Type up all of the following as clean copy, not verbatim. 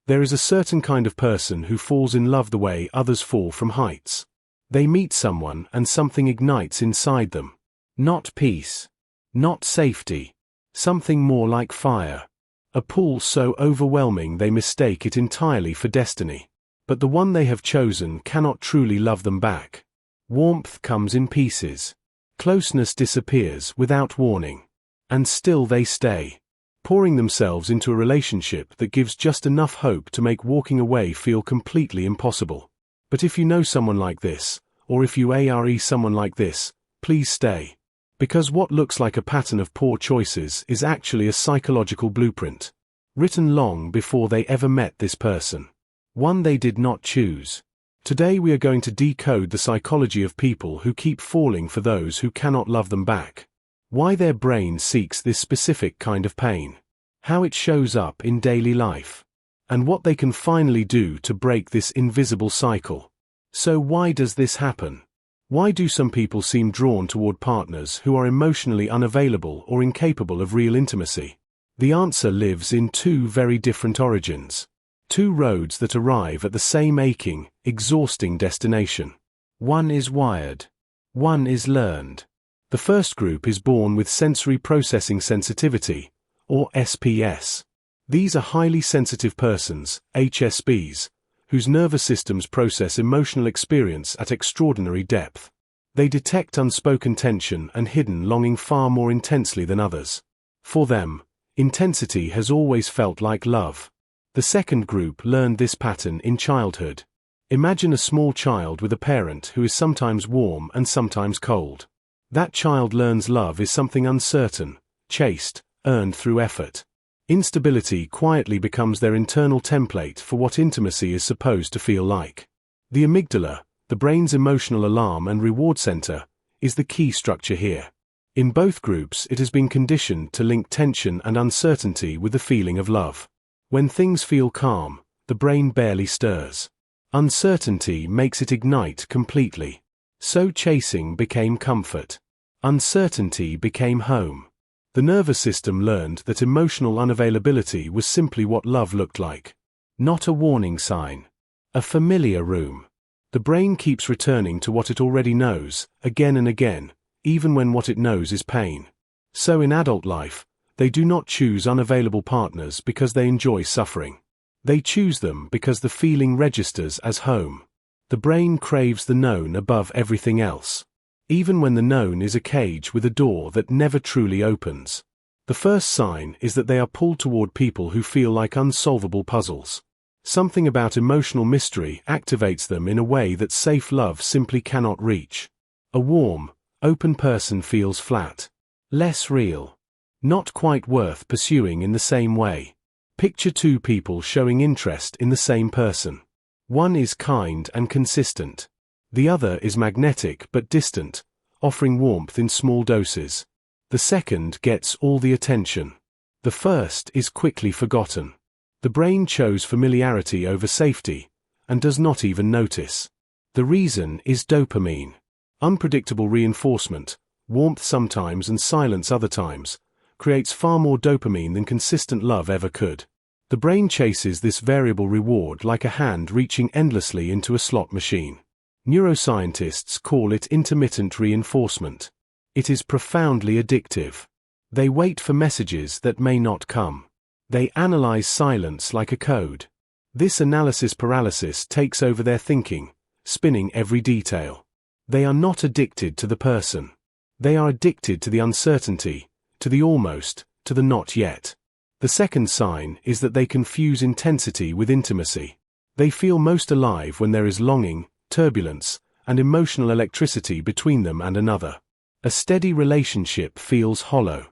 There is a certain kind of person who falls in love the way others fall from heights. They meet someone and something ignites inside them. Not peace. Not safety. Something more like fire. A pull so overwhelming they mistake it entirely for destiny. But the one they have chosen cannot truly love them back. Warmth comes in pieces. Closeness disappears without warning. And still they stay, pouring themselves into a relationship that gives just enough hope to make walking away feel completely impossible. But if you know someone like this, or if you are someone like this, please stay. Because what looks like a pattern of poor choices is actually a psychological blueprint, written long before they ever met this person. One they did not choose. Today we are going to decode the psychology of people who keep falling for those who cannot love them back. Why their brain seeks this specific kind of pain. How it shows up in daily life. And what they can finally do to break this invisible cycle. So why does this happen? Why do some people seem drawn toward partners who are emotionally unavailable or incapable of real intimacy? The answer lives in two very different origins. Two roads that arrive at the same aching, exhausting destination. One is wired. One is learned. The first group is born with sensory processing sensitivity, or SPS. These are highly sensitive persons, HSPs, whose nervous systems process emotional experience at extraordinary depth. They detect unspoken tension and hidden longing far more intensely than others. For them, intensity has always felt like love. The second group learned this pattern in childhood. Imagine a small child with a parent who is sometimes warm and sometimes cold. That child learns love is something uncertain, chaste, earned through effort. Instability quietly becomes their internal template for what intimacy is supposed to feel like. The amygdala, the brain's emotional alarm and reward center, is the key structure here. In both groups it has been conditioned to link tension and uncertainty with the feeling of love. When things feel calm, the brain barely stirs. Uncertainty makes it ignite completely. So chasing became comfort. Uncertainty became home. The nervous system learned that emotional unavailability was simply what love looked like. Not a warning sign. A familiar room. The brain keeps returning to what it already knows, again and again, even when what it knows is pain. So in adult life, they do not choose unavailable partners because they enjoy suffering. They choose them because the feeling registers as home. The brain craves the known above everything else. Even when the known is a cage with a door that never truly opens. The first sign is that they are pulled toward people who feel like unsolvable puzzles. Something about emotional mystery activates them in a way that safe love simply cannot reach. A warm, open person feels flat. Less real. Not quite worth pursuing in the same way. Picture two people showing interest in the same person. One is kind and consistent. The other is magnetic but distant, offering warmth in small doses. The second gets all the attention. The first is quickly forgotten. The brain chose familiarity over safety, and does not even notice. The reason is dopamine. Unpredictable reinforcement, warmth sometimes and silence other times, creates far more dopamine than consistent love ever could. The brain chases this variable reward like a hand reaching endlessly into a slot machine. Neuroscientists call it intermittent reinforcement. It is profoundly addictive. They wait for messages that may not come. They analyze silence like a code. This analysis paralysis takes over their thinking, spinning every detail. They are not addicted to the person. They are addicted to the uncertainty, to the almost, to the not yet. The second sign is that they confuse intensity with intimacy. They feel most alive when there is longing, turbulence, and emotional electricity between them and another. A steady relationship feels hollow.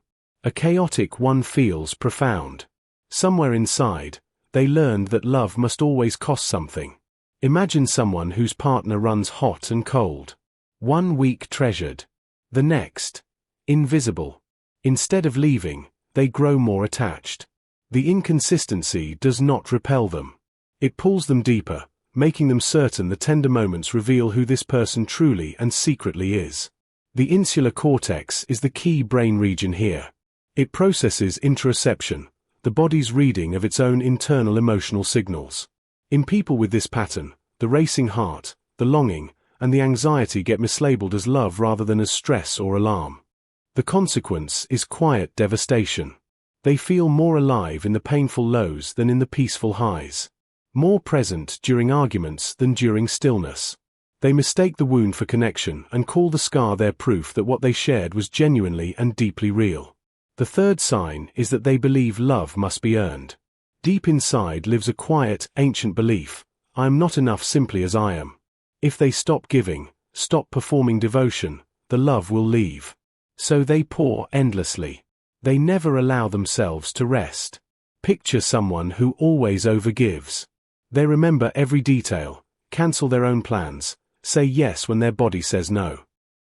A chaotic one feels profound. Somewhere inside, they learned that love must always cost something. Imagine someone whose partner runs hot and cold. 1 week treasured. The next, invisible. Instead of leaving, they grow more attached. The inconsistency does not repel them. It pulls them deeper, making them certain the tender moments reveal who this person truly and secretly is. The insular cortex is the key brain region here. It processes interoception, the body's reading of its own internal emotional signals. In people with this pattern, the racing heart, the longing, and the anxiety get mislabeled as love rather than as stress or alarm. The consequence is quiet devastation. They feel more alive in the painful lows than in the peaceful highs. More present during arguments than during stillness. They mistake the wound for connection and call the scar their proof that what they shared was genuinely and deeply real. The third sign is that they believe love must be earned. Deep inside lives a quiet, ancient belief: I am not enough simply as I am. If they stop giving, stop performing devotion, the love will leave. So they pour endlessly. They never allow themselves to rest. Picture someone who always overgives. They remember every detail, cancel their own plans, say yes when their body says no.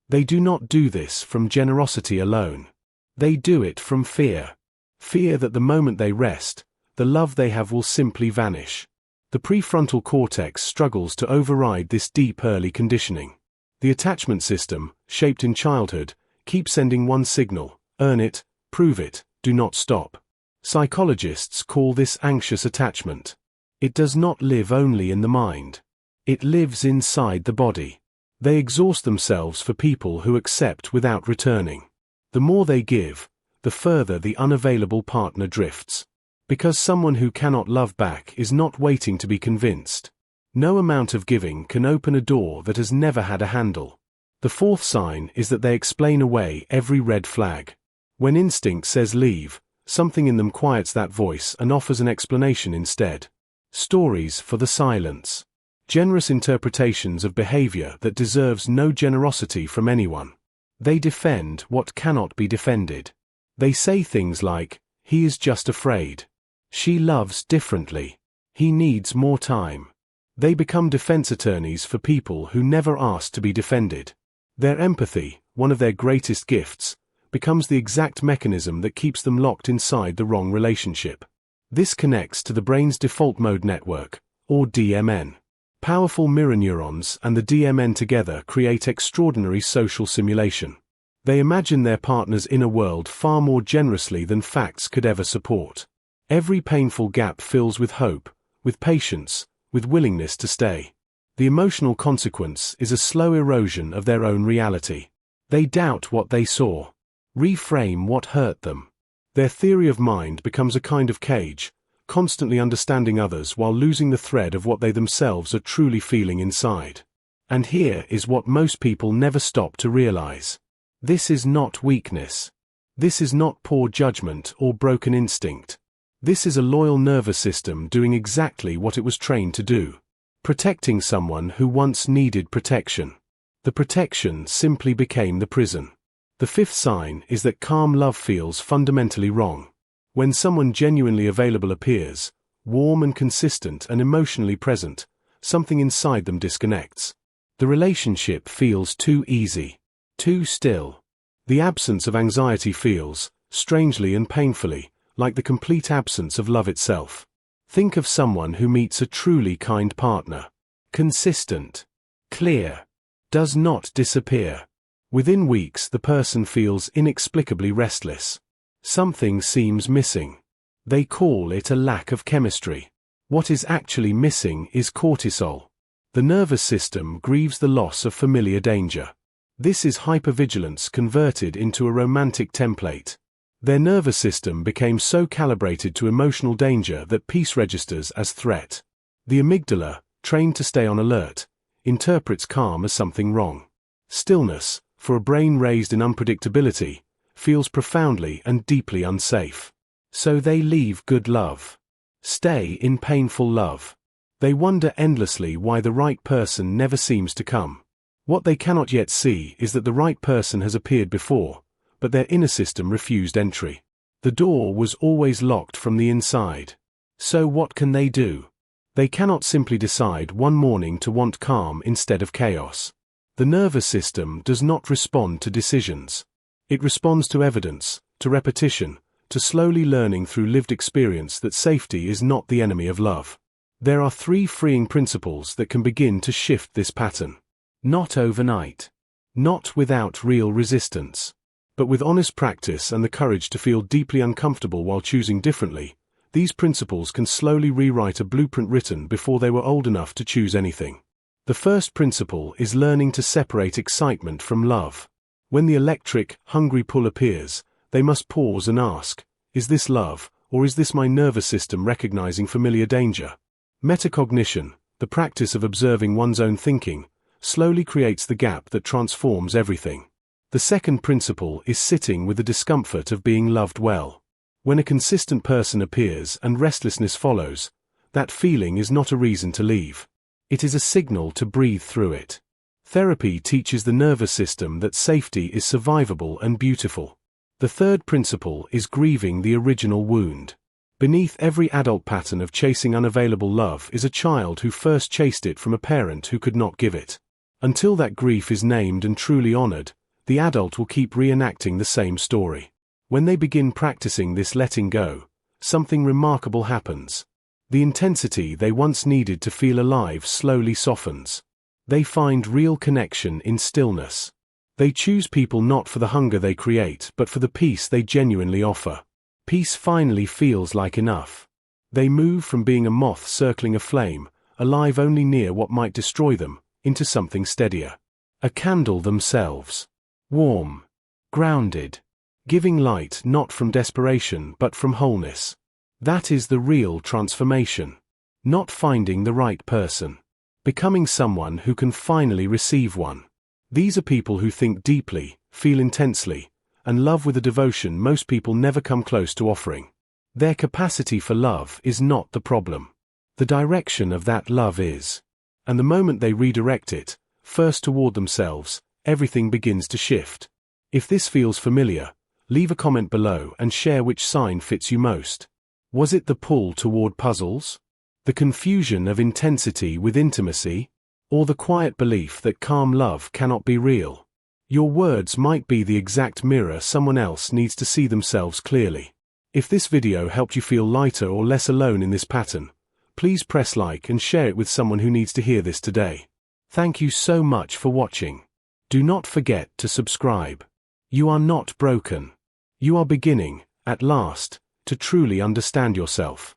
They do not do this from generosity alone. They do it from fear. Fear that the moment they rest, the love they have will simply vanish. The prefrontal cortex struggles to override this deep early conditioning. The attachment system, shaped in childhood, keeps sending one signal: earn it, prove it, do not stop. Psychologists call this anxious attachment. It does not live only in the mind. It lives inside the body. They exhaust themselves for people who accept without returning. The more they give, the further the unavailable partner drifts. Because someone who cannot love back is not waiting to be convinced. No amount of giving can open a door that has never had a handle. The fourth sign is that they explain away every red flag. When instinct says leave, something in them quiets that voice and offers an explanation instead. Stories for the silence. Generous interpretations of behavior that deserves no generosity from anyone. They defend what cannot be defended. They say things like, he is just afraid. She loves differently. He needs more time. They become defense attorneys for people who never asked to be defended. Their empathy, one of their greatest gifts, becomes the exact mechanism that keeps them locked inside the wrong relationship. This connects to the brain's default mode network, or DMN. Powerful mirror neurons and the DMN together create extraordinary social simulation. They imagine their partner's inner world far more generously than facts could ever support. Every painful gap fills with hope, with patience, with willingness to stay. The emotional consequence is a slow erosion of their own reality. They doubt what they saw. Reframe what hurt them. Their theory of mind becomes a kind of cage, constantly understanding others while losing the thread of what they themselves are truly feeling inside. And here is what most people never stop to realize. This is not weakness. This is not poor judgment or broken instinct. This is a loyal nervous system doing exactly what it was trained to do. Protecting someone who once needed protection. The protection simply became the prison. The fifth sign is that calm love feels fundamentally wrong. When someone genuinely available appears, warm and consistent and emotionally present, something inside them disconnects. The relationship feels too easy, too still. The absence of anxiety feels, strangely and painfully, like the complete absence of love itself. Think of someone who meets a truly kind partner. Consistent. Clear. Does not disappear. Within weeks the person feels inexplicably restless. Something seems missing. They call it a lack of chemistry. What is actually missing is cortisol. The nervous system grieves the loss of familiar danger. This is hypervigilance converted into a romantic template. Their nervous system became so calibrated to emotional danger that peace registers as threat. The amygdala, trained to stay on alert, interprets calm as something wrong. Stillness, for a brain raised in unpredictability, feels profoundly and deeply unsafe. So they leave good love. Stay in painful love. They wonder endlessly why the right person never seems to come. What they cannot yet see is that the right person has appeared before, but their inner system refused entry. The door was always locked from the inside. So what can they do? They cannot simply decide one morning to want calm instead of chaos. The nervous system does not respond to decisions. It responds to evidence, to repetition, to slowly learning through lived experience that safety is not the enemy of love. There are 3 freeing principles that can begin to shift this pattern. Not overnight. Not without real resistance. But with honest practice and the courage to feel deeply uncomfortable while choosing differently, these principles can slowly rewrite a blueprint written before they were old enough to choose anything. The first principle is learning to separate excitement from love. When the electric, hungry pull appears, they must pause and ask, is this love, or is this my nervous system recognizing familiar danger? Metacognition, the practice of observing one's own thinking, slowly creates the gap that transforms everything. The second principle is sitting with the discomfort of being loved well. When a consistent person appears and restlessness follows, that feeling is not a reason to leave. It is a signal to breathe through it. Therapy teaches the nervous system that safety is survivable and beautiful. The third principle is grieving the original wound. Beneath every adult pattern of chasing unavailable love is a child who first chased it from a parent who could not give it. Until that grief is named and truly honored, the adult will keep reenacting the same story. When they begin practicing this letting go, something remarkable happens. The intensity they once needed to feel alive slowly softens. They find real connection in stillness. They choose people not for the hunger they create, but for the peace they genuinely offer. Peace finally feels like enough. They move from being a moth circling a flame, alive only near what might destroy them, into something steadier. A candle themselves. Warm. Grounded. Giving light not from desperation but from wholeness. That is the real transformation. Not finding the right person. Becoming someone who can finally receive one. These are people who think deeply, feel intensely, and love with a devotion most people never come close to offering. Their capacity for love is not the problem. The direction of that love is. And the moment they redirect it, first toward themselves, everything begins to shift. If this feels familiar, leave a comment below and share which sign fits you most. Was it the pull toward puzzles? The confusion of intensity with intimacy? Or the quiet belief that calm love cannot be real? Your words might be the exact mirror someone else needs to see themselves clearly. If this video helped you feel lighter or less alone in this pattern, please press like and share it with someone who needs to hear this today. Thank you so much for watching. Do not forget to subscribe. You are not broken. You are beginning, at last, to truly understand yourself.